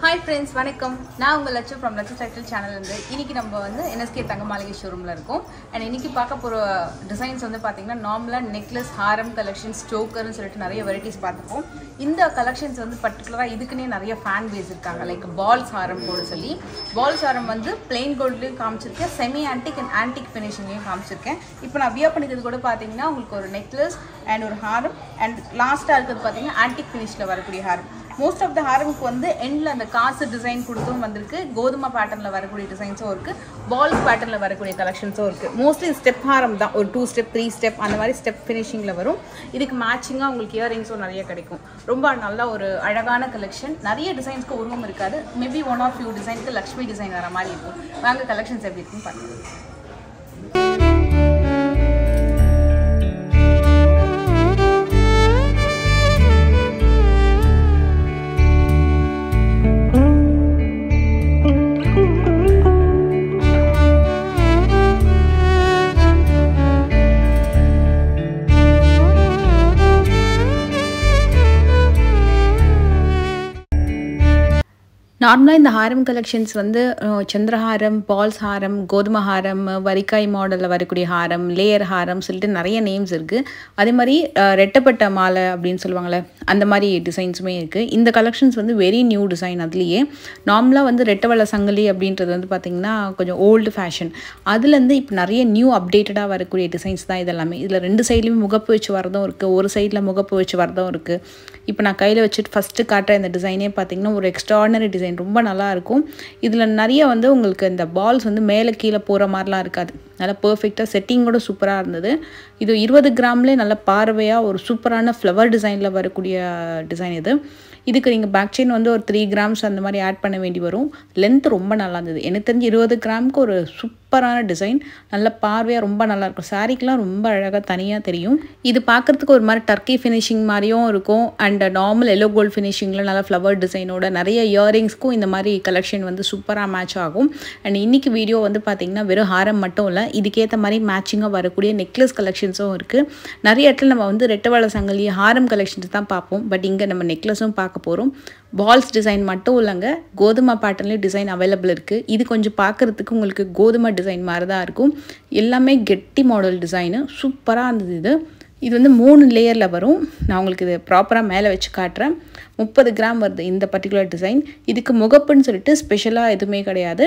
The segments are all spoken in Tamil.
Hi friends, வணக்கம். நான் உங்க லட்சு from லட்சு டைட்டில் சேனல்ல இருந்து. இன்னைக்கு நம்ம வந்து NSK தங்க மாளிகை ஷோரூம்ல இருக்கோம். and இன்னைக்கு பார்க்க போற டிசைன்ஸ் வந்து பாத்தீங்கன்னா நார்மலா நெக்லஸ், ஹாரம் கலெக்ஷன்ஸ், ஸ்டோக்கர்னு சொல்லிட்டு நிறைய வெரைட்டிஸ் பார்த்துப்போம். இந்த கலெக்ஷன்ஸ் வந்து பர்టిక్యులரா இதுக்குனே நிறைய ஃபேன் பேஸ் இருக்காங்க. லைக் பால்ஸ் ஹாரம் போட சொல்லி. பால்ஸ் ஹாரம் வந்து plain goldலயும் காமிச்சிருக்கேன், செமி ஆன்டிக் and ஆன்டிக் ஃபினிஷிங்லயும் காமிச்சிருக்கேன். இப்போ நான் வியர் பண்ணிக்கிறது கூட பாத்தீங்கன்னா உங்களுக்கு ஒரு நெக்லஸ் and ஒரு ஹாரம் and லாஸ்டா இருக்குது பாத்தீங்கன்னா ஆன்டிக் ஃபினிஷ்ல வரக்கூடிய ஹாரம். most of the ஹாரம்க்கு வந்து எண்ட்ல அந்த காசு டிசைன் கொடுத்தும் வந்திருக்கு, கோதுமை பேட்டர்ன்ல வரக்கூடிய டிசைன்ஸும் இருக்கு, பால் பேட்டர்ன்ல வரக்கூடிய கலெக்ஷன்ஸும் இருக்கு. மோஸ்ட்லி ஸ்டெப் ஹாரம் தான், ஒரு 2 ஸ்டெப் 3 ஸ்டெப் அந்த மாதிரி ஸ்டெப் ஃபினிஷிங்ல வரும். இதுக்கு மேட்சிங்கா உங்களுக்கு இயரிங்ஸும் நிறைய கிடைக்கும். ரொம்ப நல்ல ஒரு அழகான கலெக்ஷன். நிறைய டிசைன்ஸ்க்கு உருவம் இருக்காது, மேபி ஒன் ஆர் ஃபியூ டிசைன்க்கு லக்ஷ்மி டிசைன் வர மாதிரி இருக்கும். வாங்க கலெக்ஷன்ஸ் எப்படி இருக்குன்னு பார்க்கலாம். நார்மலாக இந்த ஹாரம் கலெக்ஷன்ஸ் வந்து சந்திரஹாரம், பால்ஸ் ஹாரம், கோதுமை ஹாரம், வரிக்காய் மாடலில் வரக்கூடிய ஹாரம், லேயர் ஹாரம் சொல்லிட்டு நிறைய நேம்ஸ் இருக்குது. அதே மாதிரி ரெட்டப்பட்ட மாலை அப்படின்னு சொல்லுவாங்கள்ல, அந்த மாதிரி டிசைன்ஸுமே இருக்குது. இந்த கலெக்ஷன்ஸ் வந்து வெரி நியூ டிசைன். அதுலேயே நார்மலாக வந்து ரெட்டவள சங்கிலி அப்படின்றது வந்து பார்த்திங்கன்னா கொஞ்சம் ஓல்டு ஃபேஷன். அதுலேருந்து இப்போ நிறைய நியூ அப்டேட்டடாக வரக்கூடிய டிசைன்ஸ் தான் இதெல்லாமே. இதில் 2 சைட்லேயுமே முகப்பு வச்சு வரதும் இருக்குது, ஒரு சைடில் முகப்பு வச்சு வரதும் இருக்குது. இப்போ நான் கையில் வச்சுட்டு ஃபஸ்ட்டு காட்டுற இந்த டிசைனே பார்த்திங்கன்னா ஒரு எக்ஸ்ட்ராடனரி டிசைன், ரொம்ப நல்லாயிருக்கும். இதில் நிறைய வந்து உங்களுக்கு இந்த பால்ஸ் வந்து மேலே கீழே போகிற மாதிரிலாம் இருக்காது, நல்லா பர்ஃபெக்டாக செட்டிங்கோட சூப்பராக இருந்தது. இது 20 கிராம்லேயே நல்ல பார்வையாக ஒரு சூப்பரான ஃப்ளவர் டிசைனில் வரக்கூடிய டிசைன் இது. இதுக்கு நீங்கள் பேக் செயின் வந்து ஒரு 3 கிராம்ஸ் அந்த மாதிரி ஆட் பண்ண வேண்டி வரும். லென்த் ரொம்ப நல்லா இருந்தது. எனக்கு தெரிஞ்சு 20 கிராமுக்கு ஒரு சூப்பரான டிசைன், நல்ல பார்வையாக ரொம்ப நல்லாயிருக்கும். சாரீக்கெலாம் ரொம்ப அழகாக தனியாக தெரியும். இது பார்க்குறதுக்கு ஒரு மாதிரி டர்க்கி ஃபினிஷிங் மாதிரியும் இருக்கும், அண்ட் நார்மல் எல்லோ கோல்டு ஃபினிஷிங்கில் நல்ல ஃப்ளவர் டிசைனோட நிறைய இயரிங்ஸ்க்கும் இந்த மாதிரி கலெக்ஷன் வந்து சூப்பராக மேட்ச் ஆகும். அண்ட் இன்றைக்கி வீடியோ வந்து பார்த்திங்கன்னா வெறும் ஹாரம் மட்டும் இல்லை, இதுக்கேற்ற மாதிரி மேட்சிங்காக வரக்கூடிய நெக்லஸ் கலெக்ஷன்ஸும் இருக்குது. நிறைய இடத்துல நம்ம வந்து ரெட்டவள சங்கிலி ஹாரம் கலெக்ஷன்ஸ் தான் பார்ப்போம், பட் இங்கே நம்ம நெக்லஸும் பார்க்க போகிறோம். பால்ஸ் டிசைன் மட்டும் இல்லைங்க, கோதுமை பேட்டர்ன்லேயும் டிசைன் அவைலபிள் இருக்குது. இது கொஞ்சம் பார்க்குறதுக்கு உங்களுக்கு கோதுமை டிசைன் மாதிரி தான் இருக்கும். எல்லாமே கெட்டி மாடல் டிசைனு, சூப்பராக இருந்தது. இது வந்து 3 லேயரில் வரும். நான் உங்களுக்கு இது ப்ராப்பராக மேலே வச்சு காட்டுறேன். 30 கிராம் வருது இந்த பர்டிகுலர் டிசைன். இதுக்கு முகப்புன்னு சொல்லிட்டு ஸ்பெஷலாக எதுவுமே கிடையாது.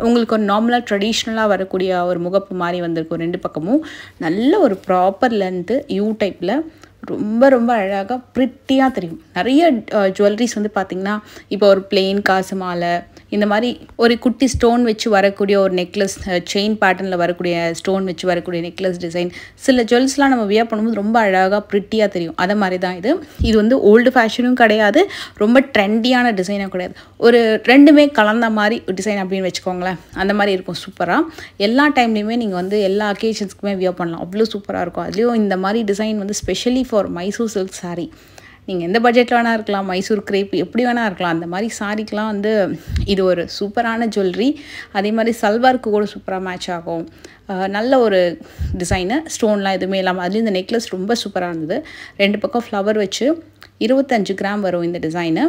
உங்களுக்கு ஒரு நார்மலாக ட்ரெடிஷ்னலாக வரக்கூடிய ஒரு முகப்பு மாதிரி வந்திருக்கும். 2 பக்கமும் நல்ல ஒரு ப்ராப்பர் லென்த்து, யூ டைப்பில் ரொம்ப ரொம்ப அழகாக ப்ரிட்டியாக தெரியும். நிறைய ஜுவல்லரிஸ் வந்து பார்த்திங்கன்னா இப்போ ஒரு பிளெயின் காசு மாலை, இந்த மாதிரி ஒரு குட்டி ஸ்டோன் வச்சு வரக்கூடிய ஒரு நெக்லஸ், செயின் பேட்டர்னில் வரக்கூடிய ஸ்டோன் வச்சு வரக்கூடிய நெக்லஸ் டிசைன், சில ஜுவல்ஸ்லாம் நம்ம வியர் பண்ணும்போது ரொம்ப அழகாக ப்ரிட்டியாக தெரியும். அதை மாதிரி தான் இது. இது வந்து ஓல்டு ஃபேஷனும் கிடையாது, ரொம்ப ட்ரெண்டியான டிசைனும் கிடையாது, ஒரு 2மே கலந்த மாதிரி டிசைன் அப்படின்னு வச்சுக்கோங்களேன். அந்த மாதிரி இருக்கும் சூப்பராக. எல்லா டைம்லேயுமே நீங்கள் வந்து எல்லா அக்கேஷன்ஸ்க்குமே வியர் பண்ணலாம், அவ்வளோ சூப்பராக இருக்கும். அதுலேயும் இந்த மாதிரி டிசைன் வந்து specially for Mysore silk sari. நீங்கள் எந்த பட்ஜெட்டில் வேணால் இருக்கலாம், மைசூர் கிரேப் எப்படி வேணால் இருக்கலாம், அந்த மாதிரி சாரிக்கெலாம் வந்து இது ஒரு சூப்பரான ஜுவல்லரி. அதே மாதிரி சல்வாருக்கு கூட சூப்பராக மேட்ச் ஆகும். நல்ல ஒரு டிசைனு, ஸ்டோன்லாம் எதுவுமே இல்லாமல். அதுலேயும் இந்த நெக்லஸ் ரொம்ப சூப்பராக இருந்தது. 2 பக்கம் ஃப்ளவர் வச்சு 25 கிராம் வரும் இந்த டிசைனு.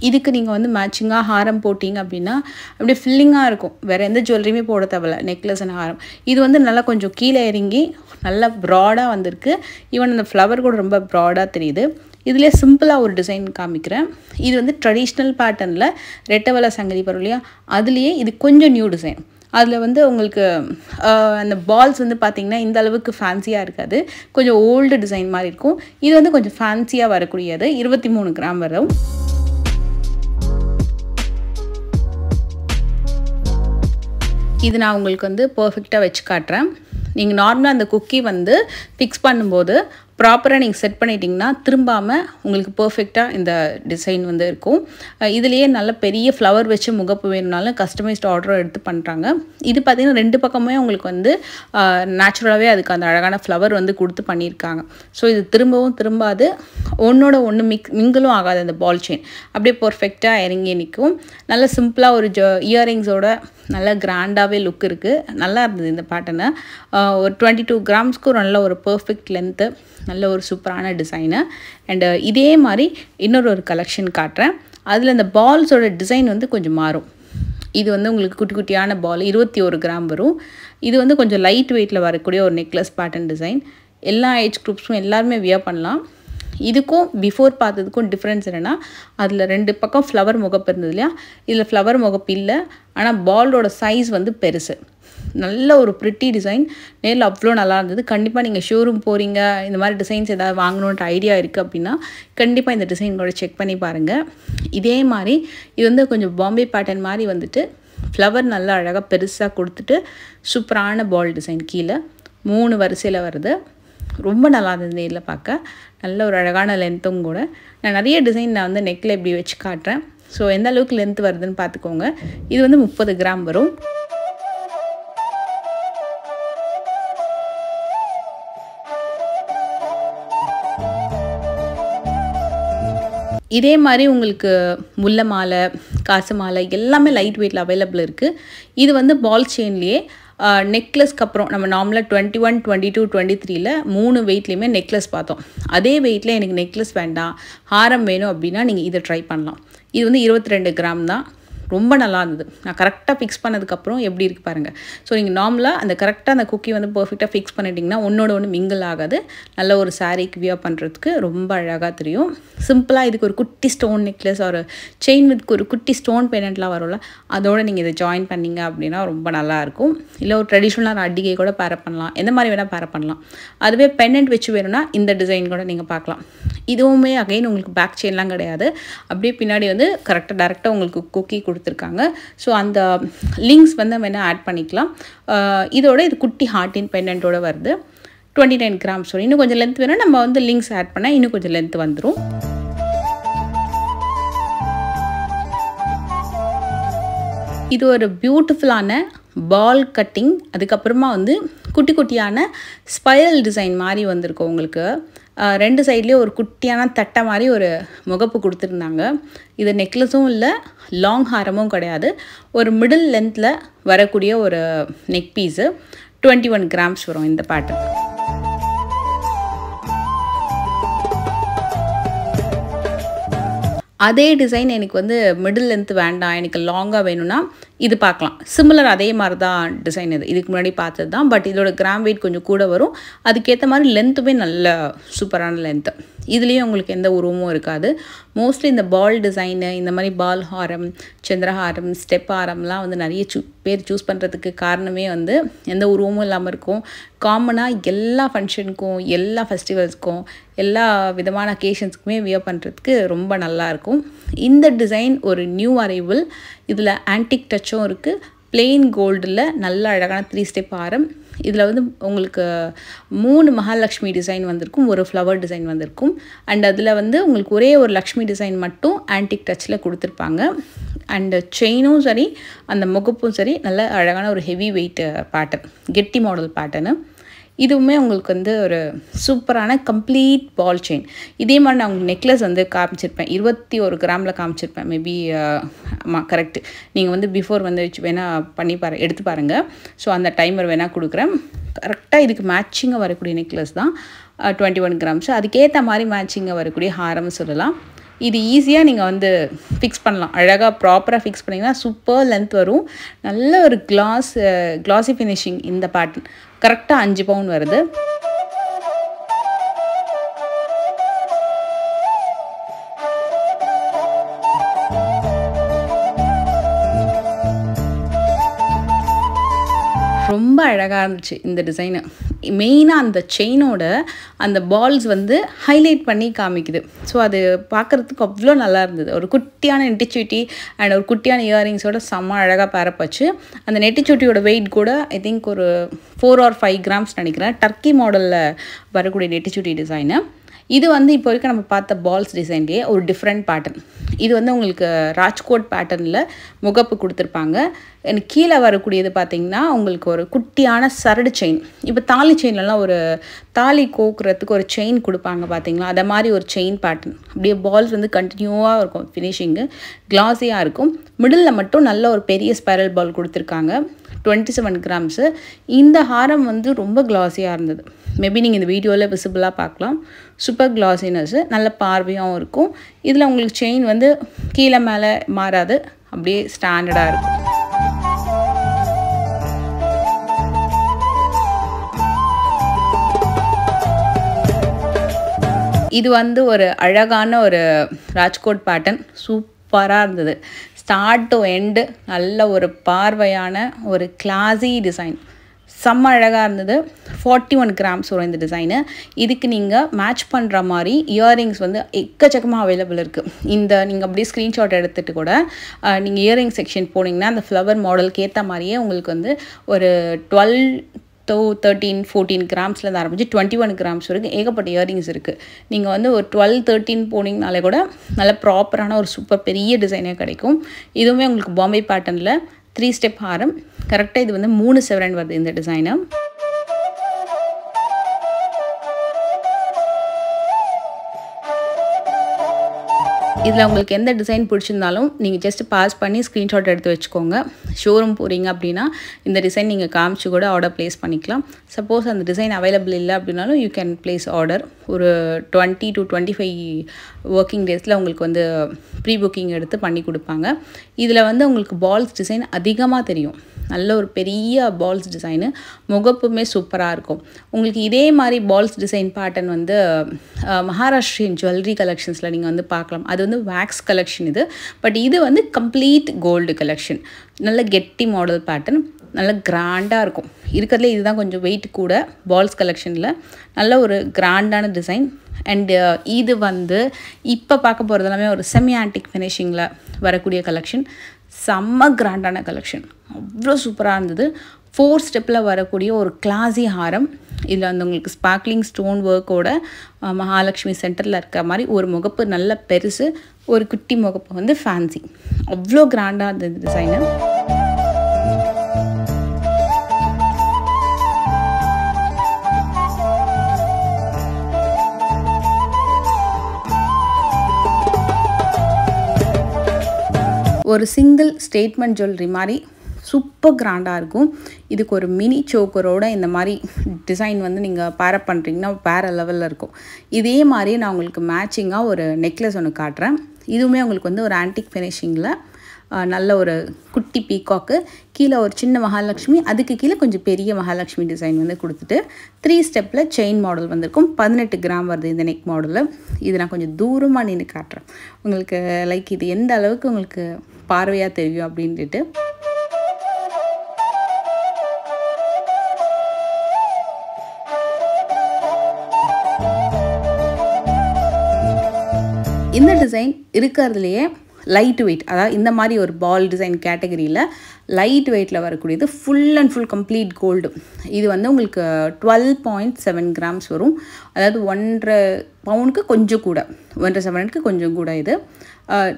இதுக்கு நீங்கள் வந்து மேட்சிங்காக ஹாரம் போட்டிங்க அப்படின்னா அப்படியே ஃபில்லிங்காக இருக்கும், வேறு எந்த ஜுவல்லரியுமே போட தேவையில்ல. நெக்லஸ் அண்ட் ஹாரம் இது வந்து நல்லா கொஞ்சம் கீழே இறங்கி நல்லா ப்ராடாக வந்திருக்கு. ஈவன் அந்த ஃப்ளவர் கூட ரொம்ப ப்ராடாக தெரியுது. இதிலே சிம்பிளாக ஒரு டிசைன் காமிக்கிறேன். இது வந்து ட்ரெடிஷ்னல் பேட்டர்னில் ரெட்டவள சங்கிலி வரும் இல்லையா, அதுலேயே இது கொஞ்சம் நியூ டிசைன். அதில் வந்து உங்களுக்கு அந்த பால்ஸ் வந்து பார்த்திங்கன்னா இந்த அளவுக்கு ஃபேன்சியாக இருக்காது, கொஞ்சம் ஓல்டு டிசைன் மாதிரி இருக்கும். இது வந்து கொஞ்சம் ஃபேன்சியாக வரக்கூடியது. 23 கிராம் வரும். இது நான் உங்களுக்கு வந்து பர்ஃபெக்டாக வச்சு காட்டுறேன். நீங்கள் நார்மலாக அந்த குக்கி வந்து ஃபிக்ஸ் பண்ணும்போது ப்ராப்பராக நீங்கள் செட் பண்ணிட்டீங்கன்னா திரும்பாமல் உங்களுக்கு பர்ஃபெக்டாக இந்த டிசைன் வந்து இருக்கும். இதுலேயே நல்ல பெரிய ஃப்ளவர் வச்சு முகப்பு வேணும்னாலும் கஸ்டமைஸ்ட் ஆர்டரும் எடுத்து பண்ணுறாங்க. இது பார்த்திங்கன்னா 2 பக்கமே உங்களுக்கு வந்து நேச்சுரலாகவே அதுக்கு அந்த அழகான ஃப்ளவர் வந்து கொடுத்து பண்ணியிருக்காங்க. ஸோ இது திரும்பவும் திரும்பாது, ஒன்றோட ஒன்று மிங்கிலும் ஆகாது. அந்த பால் செயின் அப்படியே பர்ஃபெக்டாக இறங்கி நிற்கும். நல்ல சிம்பிளாக ஒரு இயரிங்ஸோட நல்ல கிராண்டாகவே லுக் இருக்குது. நல்லா இருந்தது இந்த பேட்டர்னு. ஒரு 22 கிராம்ஸ்க்கு ஒரு நல்ல ஒரு பர்ஃபெக்ட் லென்த்து, நல்ல ஒரு சூப்பரான டிசைனு. அண்டு இதே மாதிரி இன்னொரு கலெக்ஷன் காட்டுறேன். அதில் இந்த பால்ஸோட டிசைன் வந்து கொஞ்சம் மாறும். இது வந்து உங்களுக்கு குட்டி குட்டியான பால் 21 கிராம் வரும். இது வந்து கொஞ்சம் லைட் வெயிட்டில் வரக்கூடிய ஒரு நெக்லஸ் பேட்டர்ன் டிசைன். எல்லா ஏஜ் குரூப்ஸும் எல்லாருமே வியர் பண்ணலாம். இதுக்கும் பிஃபோர் பார்த்ததுக்கும் டிஃப்ரென்ஸ் என்னென்னா, அதில் 2 பக்கம் ஃப்ளவர் முகப்பு இருந்தது இல்லையா, இதில் ஃப்ளவர் முகப்பு இல்லை. ஆனால் பாலோட சைஸ் வந்து பெருசு. நல்ல ஒரு ப்ரிட்டி டிசைன். நேரில் அவ்வளோ நல்லா இருந்தது. கண்டிப்பாக நீங்கள் ஷோரூம் போகிறீங்க, இந்த மாதிரி டிசைன்ஸ் ஏதாவது வாங்கணுன்ற ஐடியா இருக்குது அப்படின்னா கண்டிப்பாக இந்த டிசைன் கூட செக் பண்ணி பாருங்கள். இதே மாதிரி இது வந்து கொஞ்சம் பாம்பே பேட்டர்ன் மாதிரி வந்துட்டு ஃப்ளவர் நல்லா அழகாக பெருசாக கொடுத்துட்டு சூப்பரான பால் டிசைன் கீழே 3 வரிசையில் வருது. ரொம்ப நல்லா இருந்தது நேரில் பார்க்க. நல்ல ஒரு அழகான லென்த்தும் கூட. நான் நிறைய டிசைன் நான் வந்து நெக்கில் இப்படி வச்சு காட்டுறேன். ஸோ எந்த அளவுக்கு லென்த் வருதுன்னு பார்த்துக்கோங்க. இது வந்து 30 கிராம் வரும். இதே மாதிரி உங்களுக்கு முல்லை மாலை, காசு மாலை எல்லாமே லைட் வெயிட்டில் அவைலபிள் இருக்குது. இது வந்து பால் செயின்லேயே நெக்லஸ்க்கு அப்புறம் நம்ம நார்மலாக 21, 22, 23ல் 3 வெயிட்லேயுமே நெக்லஸ் பார்த்தோம். அதே வெயிட்டில் எனக்கு நெக்லஸ் வேண்டாம், ஹாரம் வேணும் அப்படின்னா நீங்கள் இதை ட்ரை பண்ணலாம். இது வந்து 22 கிராம் தான். ரொம்ப நல்லா இருந்தது. நான் கரெக்டாக ஃபிக்ஸ் பண்ணதுக்கப்புறம் எப்படி இருக்குது பாருங்கள். ஸோ நீங்கள் நார்மலாக அந்த கரெக்டாக அந்த குக்கி வந்து பர்ஃபெக்டாக ஃபிக்ஸ் பண்ணிட்டிங்கன்னா ஒன்றோட ஒன்று மிங்கிள் ஆகாது. நல்ல ஒரு சாரீக்கு வியர் பண்ணுறதுக்கு ரொம்ப அழகாக தெரியும். சிம்பிளாக இதுக்கு ஒரு குட்டி ஸ்டோன் நெக்லஸ், ஒரு செயின் வித்க்கு ஒரு குட்டி ஸ்டோன் பெனண்ட்லாம் வரும்ல, அதோடு நீங்கள் இதை ஜாயின் பண்ணிங்க அப்படின்னா ரொம்ப நல்லாயிருக்கும். இல்லை ஒரு ட்ரெடிஷ்னலான அடிகை கூட பேர் பண்ணலாம். எந்த மாதிரி வேணால் பேர் பண்ணலாம். அதுவே பெனண்ட் வச்சு வேணும்னா இந்த டிசைன் கூட நீங்கள் பார்க்கலாம். இதுவுமே அகைன் உங்களுக்கு பேக் செயின்லாம் கிடையாது. அப்படியே பின்னாடி வந்து கரெக்டாக டேரெக்டாக உங்களுக்கு குக்கி கொடுத்துருக்காங்க. ஸோ அந்த லிங்க்ஸ் வந்து வேணால் ஆட் பண்ணிக்கலாம். இதோட இது குட்டி ஹார்ட்டின் பெண்டன்ட்டோட வருது. 29 கிராம்ஸ் வரும். இன்னும் கொஞ்சம் லென்த் வேணும், நம்ம வந்து லிங்க்ஸ் ஆட் பண்ணால் இன்னும் கொஞ்சம் லென்த் வந்துடும். இது ஒரு பியூட்டிஃபுல்லான பால் கட்டிங். அதுக்கப்புறமா வந்து குட்டி குட்டியான ஸ்பைரல் டிசைன் மாதிரி வந்திருக்கும் உங்களுக்கு. 2 சைட்லேயும் ஒரு குட்டியான தட்டை மாதிரி ஒரு முகப்பு கொடுத்துருந்தாங்க. இது நெக்லஸும் இல்லை, லாங் ஹாரமும் கிடையாது. ஒரு மிடில் லென்த்தில் வரக்கூடிய ஒரு நெக் பீஸு. 21 கிராம்ஸ் வரும் இந்த பேட்டர்ன். அதே டிசைன் எனக்கு வந்து மிடில் லென்த் வேண்டாம், எனக்கு லாங்காக வேணும்னா இது பார்க்கலாம். சிமிலர் அதே மாதிரி தான் டிசைன். இதுக்கு முன்னாடி பார்த்தது தான். பட் இதோட கிராம் வெயிட் கொஞ்சம் கூட வரும். அதுக்கேற்ற மாதிரி லென்த்துமே நல்ல சூப்பரான லென்த்து. இதுலேயும் உங்களுக்கு எந்த உருவமும் இருக்காது. மோஸ்ட்லி இந்த பால் டிசைனு, இந்த மாதிரி பால் ஹாரம், சந்திரஹாரம், ஸ்டெப் ஹாரம்லாம் வந்து நிறைய பேர் சூஸ் பண்ணுறதுக்கு காரணமே வந்து எந்த உருவமும் இல்லாமல் இருக்கும். காமனாக எல்லா ஃபங்க்ஷனுக்கும், எல்லா ஃபெஸ்டிவல்ஸ்க்கும், எல்லா விதமான அக்கேஷன்ஸ்க்குமே வியர் பண்ணுறதுக்கு ரொம்ப நல்லாயிருக்கும். இந்த டிசைன் ஒரு நியூ அரைவல். இதில் ஆன்டிக் டச்சும் இருக்குது. பிளெயின் கோல்டில் நல்ல அழகான 3 ஸ்டெப் ஹாரம். இதில் வந்து உங்களுக்கு 3 மகாலட்சுமி டிசைன் வந்திருக்கும், ஒரு ஃப்ளவர் டிசைன் வந்திருக்கும். அண்ட் அதில் வந்து உங்களுக்கு ஒரே ஒரு லக்ஷ்மி டிசைன் மட்டும் ஆன்டிக் டச்சில் கொடுத்துருப்பாங்க. அண்டு செயினும் சரி, அந்த முகப்பும் சரி, நல்ல அழகான ஒரு ஹெவி வெயிட் பேட்டர்ன், கெட்டி மாடல் பேட்டர்னு. இதுவுமே உங்களுக்கு வந்து ஒரு சூப்பரான கம்ப்ளீட் பால் செயின். இதே மாதிரி நான் உங்களுக்கு நெக்லஸ் வந்து காமிச்சிருப்பேன். 21 கிராமில் காமிச்சிருப்பேன் மேபி. ஆமாம், கரெக்டு. நீங்கள் வந்து பிஃபோர் வந்து வச்சு வேணால் எடுத்து பாருங்கள். ஸோ அந்த டைமர் வேணால் கொடுக்குறேன். கரெக்டாக இதுக்கு மேட்சிங்காக வரக்கூடிய நெக்லஸ் தான் 21 கிராம்ஸ். அதுக்கேற்ற மாதிரி மேட்சிங்காக வரக்கூடிய ஹாரம்னு சொல்லலாம். இது ஈஸியாக நீங்கள் வந்து ஃபிக்ஸ் பண்ணலாம். அழகாக ப்ராப்பராக ஃபிக்ஸ் பண்ணிங்கன்னா சூப்பர் லென்த் வரும். நல்ல ஒரு கிளாஸி ஃபினிஷிங் இந்த பேட்டர்ன். கரெக்டாக 5 பவுன் வருது. ரொம்ப அழகாக இருந்துச்சு இந்த டிசைனு. மெயினாக அந்த செயினோட அந்த பால்ஸ் வந்து ஹைலைட் பண்ணி காமிக்குது. ஸோ அது பார்க்குறதுக்கு அவ்வளோ நல்லா இருந்தது. ஒரு குட்டியான நெட்டிச்சுட்டி அண்ட் ஒரு குட்டியான இயரிங்ஸோட செம்ம அழகாக பேரப்பச்சு. அந்த நெட்டிச்சுட்டியோட வெயிட் கூட ஐ திங்க் ஒரு 4 or 5 கிராம்ஸ் நினைக்கிறேன். டர்க்கி மாடலில் வரக்கூடிய நெட்டிச்சுட்டி டிசைனு. இது வந்து இப்போ வரைக்கும் நம்ம பார்த்த பால்ஸ் டிசைன்லேயே ஒரு டிஃப்ரெண்ட் பேட்டர்ன். இது வந்து உங்களுக்கு ராஜ்கோட் பேட்டர்னில் முகப்பு கொடுத்துருப்பாங்க. எனக்கு கீழே வரக்கூடியது பார்த்திங்கன்னா உங்களுக்கு ஒரு குட்டியான சரடு செயின். இப்போ தாலி செயின்லலாம் ஒரு தாலி கோக்குறதுக்கு ஒரு செயின் கொடுப்பாங்க பார்த்தீங்களா, அதை மாதிரி ஒரு செயின் பேட்டர்ன். அப்படியே பால்ஸ் வந்து கண்டினியூவாக இருக்கும். ஃபினிஷிங்கு கிளாஸியாக இருக்கும். மிடில் மட்டும் நல்ல ஒரு பெரிய ஸ்பைரல் பால் கொடுத்துருக்காங்க. 27 கிராம்ஸ். இந்த ஹாரம் வந்து ரொம்ப கிளாஸியாக இருந்தது. மேபி நீங்கள் இந்த வீடியோவில் விசிபிளாக பார்க்கலாம். சூப்பர் கிளாஸினஸ், நல்ல பார்வையாகவும் இருக்கும். இதில் உங்களுக்கு செயின் வந்து கீழே மேலே மாறாது, அப்படியே ஸ்டாண்டர்டாக இருக்கும். இது வந்து ஒரு அழகான ஒரு ராஜ்கோட் பேட்டர்ன், சூப்பராக இருந்தது. ஸ்டார்ட் டு எண்டு நல்ல ஒரு பார்வையான ஒரு கிளாஸி டிசைன், செம்ம அழகாக இருந்தது. 41 கிராம்ஸ் வரும் இந்த டிசைனு. இதுக்கு நீங்கள் மேட்ச் பண்ணுற மாதிரி இயரிங்ஸ் வந்து எக்கச்சக்கமாக அவைலபிள் இருக்குது. இந்த நீங்கள் அப்படியே ஸ்க்ரீன்ஷாட் எடுத்துகிட்டு கூட நீங்கள் இயரிங் செக்ஷன் போனீங்கன்னா அந்த ஃப்ளவர் மாடலுக்கு ஏற்ற மாதிரியே உங்களுக்கு வந்து ஒரு 12 to 13, 14 கிராம்ஸ்லேருந்து ஆரம்பிச்சு 21 கிராம்ஸ் வரைக்கும் ஏகப்பட்ட இயரிங்ஸ் இருக்குது. நீங்கள் வந்து ஒரு 12, 13 போனீங்கனாலே கூட நல்ல ப்ராப்பரான ஒரு சூப்பர் பெரிய டிசைனே கிடைக்கும். இதுவுமே உங்களுக்கு பாம்பே பேட்டர்னில் 3 ஸ்டெப் ஹாரம். கரெக்டாக இது வந்து 3 செவரன் வருது இந்த டிசைனு. இதில் உங்களுக்கு எந்த டிசைன் பிடிச்சிருந்தாலும் நீங்கள் ஜஸ்ட் பாஸ் பண்ணி ஸ்க்ரீன்ஷாட் எடுத்து வச்சுக்கோங்க. ஷோரூம் போகிறீங்க அப்படின்னா இந்த டிசைன் நீங்கள் காமிச்சு கூட ஆர்டர் ப்ளேஸ் பண்ணிக்கலாம். சப்போஸ் அந்த டிசைன் அவைலபிள் இல்லை அப்படின்னாலும் யூ கேன் ப்ளேஸ் ஆர்டர். ஒரு 20 to 25 ஒர்க்கிங் டேஸில் உங்களுக்கு வந்து ப்ரீ புக்கிங் எடுத்து பண்ணி கொடுப்பாங்க. இதில் வந்து உங்களுக்கு பால்ஸ் டிசைன் அதிகமாக தெரியும். நல்ல ஒரு பெரிய பால்ஸ் டிசைனு, முகப்புமே சூப்பராக இருக்கும். உங்களுக்கு இதே மாதிரி பால்ஸ் டிசைன் பேட்டர்ன் வந்து மகாராஷ்டிரியன் ஜுவல்லரி கலெக்ஷன்ஸில் நீங்கள் வந்து பார்க்கலாம். அது வந்து வேக்ஸ் கலெக்ஷன் இது. பட் இது வந்து கம்ப்ளீட் கோல்டு கலெக்ஷன். நல்ல கெட்டி மாடல் பேட்டர்ன், நல்ல கிராண்டாக இருக்கும். இருக்கிறதுல இதுதான் கொஞ்சம் வெயிட் கூட பால்ஸ் கலெக்ஷனில். நல்ல ஒரு கிராண்டான டிசைன். அண்டு இது வந்து இப்போ பார்க்க போகிறது எல்லாமே ஒரு செமி ஆன்டிக் ஃபினிஷிங்கில் வரக்கூடிய கலெக்ஷன். செம்ம கிராண்டான கலெக்ஷன், அவ்வளோ சூப்பராக இருந்தது. 4 ஸ்டெப்பில் வரக்கூடிய ஒரு கிளாஸி ஹாரம். இதில் வந்து உங்களுக்கு ஸ்பார்க்லிங் ஸ்டோன் ஒர்க்கோட மகாலட்சுமி சென்டரில் இருக்க மாதிரி ஒரு முகப்பு நல்ல பெருசு, ஒரு குட்டி முகப்பு வந்து ஃபேன்சி. அவ்வளோ கிராண்டாக இருந்தது டிசைனு. ஒரு சிங்கிள் ஸ்டேட்மெண்ட் ஜுவல்லரி மாதிரி சூப்பர் கிராண்டாக இருக்கும். இதுக்கு ஒரு மினி சோக்கரோட இந்த மாதிரி டிசைன் வந்து நீங்கள் பேரப் பண்ணுறீங்கன்னா வேறு லெவலில் இருக்கும். இதே மாதிரி நான் உங்களுக்கு மேட்சிங்காக ஒரு நெக்லஸ் ஒன்று காட்டுறேன். இதுவுமே உங்களுக்கு வந்து ஒரு ஆன்டிக் ஃபினிஷிங்கில் நல்ல ஒரு குட்டி பீகாக்கு, கீழே ஒரு சின்ன மகாலட்சுமி, அதுக்கு கீழே கொஞ்சம் பெரிய மகாலட்சுமி டிசைன் வந்து கொடுத்துட்டு 3 ஸ்டெப்பில் செயின் மாடல் வந்திருக்கும். 18 கிராம் வருது இந்த நெக் மாடலில். இது நான் கொஞ்சம் தூரமாக நின்று காட்டுறேன் உங்களுக்கு, லைக் இது எந்த அளவுக்கு உங்களுக்கு பார்வையாக தெரியும் அப்படின்ட்டு. இந்த டிசைன் இருக்கிறதுலையே லைட் வெயிட், அதாவது இந்த மாதிரி ஒரு பால் டிசைன் கேட்டகரியில் லைட் வெயிட்டில் வரக்கூடியது full and full complete gold. இது வந்து உங்களுக்கு 12.7 கிராம்ஸ் வரும். அதாவது 1.5 பவுனுக்கு கொஞ்சம் கூட, 1.5 செவனுக்கு கொஞ்சம் கூட. இது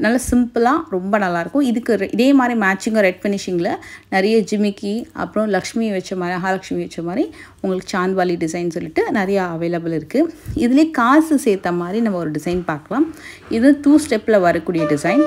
நல்லா சிம்பிளாக ரொம்ப நல்லாயிருக்கும். இதுக்கு இதே மாதிரி மேட்சிங்காக ரெட் ஃபினிஷிங்கில் நிறைய ஜிமிக்கி, அப்புறம் லக்ஷ்மி வச்ச மாதிரி, மகாலட்சுமி வச்ச மாதிரி உங்களுக்கு சாந்த்வாலி டிசைன் சொல்லிட்டு நிறையா அவைலபிள் இருக்குது. இதுலேயே காசு சேர்த்த மாதிரி நம்ம ஒரு டிசைன் பார்க்கலாம். இது 2 ஸ்டெப்பில் வரக்கூடிய டிசைன்.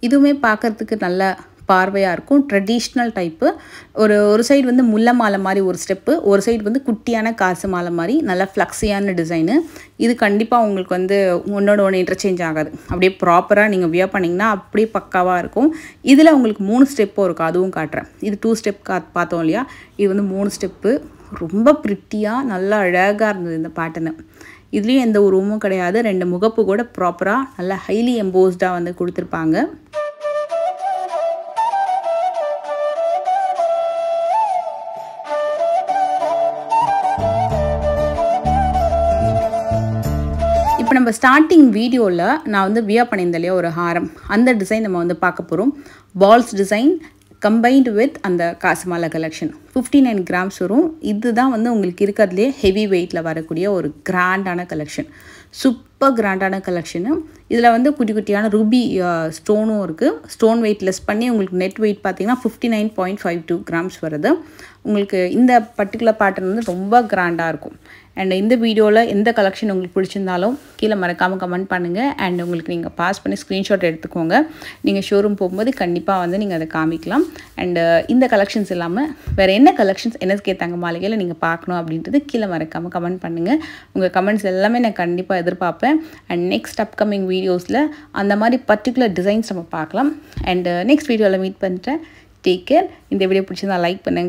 இதுவுமே பார்க்குறதுக்கு நல்ல பார்வையாக இருக்கும். Traditional type. ஒரு சைடு வந்து முல்லை மாலை மாதிரி ஒரு ஸ்டெப்பு, ஒரு சைடு வந்து குட்டியான காசு மாலை மாதிரி நல்ல ஃப்ளக்ஸியான டிசைனு. இது கண்டிப்பாக உங்களுக்கு வந்து ஒன்றோட ஒன்று இன்டர்சேஞ்ச் ஆகாது. அப்படியே ப்ராப்பராக நீங்கள் வியர் பண்ணிங்கன்னா அப்படியே பக்காவாக இருக்கும். இதில் உங்களுக்கு 3 ஸ்டெப்பும் இருக்கும், அதுவும் காட்டுறேன். இது 2 ஸ்டெப் பார்த்தோம் இல்லையா, இது வந்து 3 ஸ்டெப்பு. ரொம்ப ப்ரிட்டியாக நல்லா அழகாக இருந்தது இந்த பேட்டர்னு. இதுலேயும் எந்த ஒரு ரூமும் கிடையாது. 2 முகப்பு கூட ப்ராப்பராக நல்லா ஹைலி எம்போஸ்டாக வந்து கொடுத்துருப்பாங்க. இப்போ நம்ம ஸ்டார்டிங் வீடியோவில் நான் வந்து வியர் பண்ணியிருந்தேன் இல்லையா ஒரு ஹாரம், அந்த டிசைன் நம்ம வந்து பார்க்க போகிறோம். பால்ஸ் டிசைன் கம்பைன்டு வித் அந்த காசு மாலை கலெக்ஷன். 59 கிராம்ஸ் வரும். இதுதான் வந்து உங்களுக்கு இருக்கிறதுலே ஹெவி வெயிட்டில் வரக்கூடிய ஒரு கிராண்டான கலெக்ஷன். சூப்பர் ரொம்ப கிராண்டான கலெக்ஷனு. இதில் வந்து குட்டி குட்டியான ரூபி ஸ்டோனும் இருக்குது. ஸ்டோன் வெயிட் லெஸ் பண்ணி உங்களுக்கு நெட் வெயிட் பார்த்தீங்கன்னா 59.52 கிராம்ஸ் வருது. உங்களுக்கு இந்த பர்டிகுலர் பேட்டர்ன் வந்து ரொம்ப கிராண்டாக இருக்கும். அண்ட் இந்த வீடியோவில் எந்த கலெக்ஷன் உங்களுக்கு பிடிச்சிருந்தாலும் கீழே மறக்காமல் கமெண்ட் பண்ணுங்கள். அண்ட் உங்களுக்கு நீங்கள் பாஸ் பண்ணி ஸ்க்ரீன்ஷாட் எடுத்துக்கோங்க. நீங்கள் ஷோரூம் போகும்போது கண்டிப்பாக வந்து நீங்கள் அதை காமிக்கலாம். அண்டு இந்த கலெக்ஷன்ஸ் இல்லாமல் வேறு என்ன கலெக்ஷன்ஸ் NSK தங்க மாளிகையில் நீங்கள் பார்க்கணும் அப்படின்றது கீழே மறக்காமல் கமெண்ட் பண்ணுங்கள். உங்கள் கமெண்ட்ஸ் எல்லாமே நான் கண்டிப்பாக எதிர்பார்ப்பேன். அண்ட் நெக்ஸ்ட் அப்கமிங் வீடியோஸில் அந்த மாதிரி பர்டிகுலர் டிசைன்ஸ் நம்ம பார்க்கலாம். அண்ட் நெக்ஸ்ட் வீடியோவில் மீட் பண்ணுறேன். Take care. இந்த வீடியோ பிடிச்சிருந்தா லைக் பண்ணுங்கள்.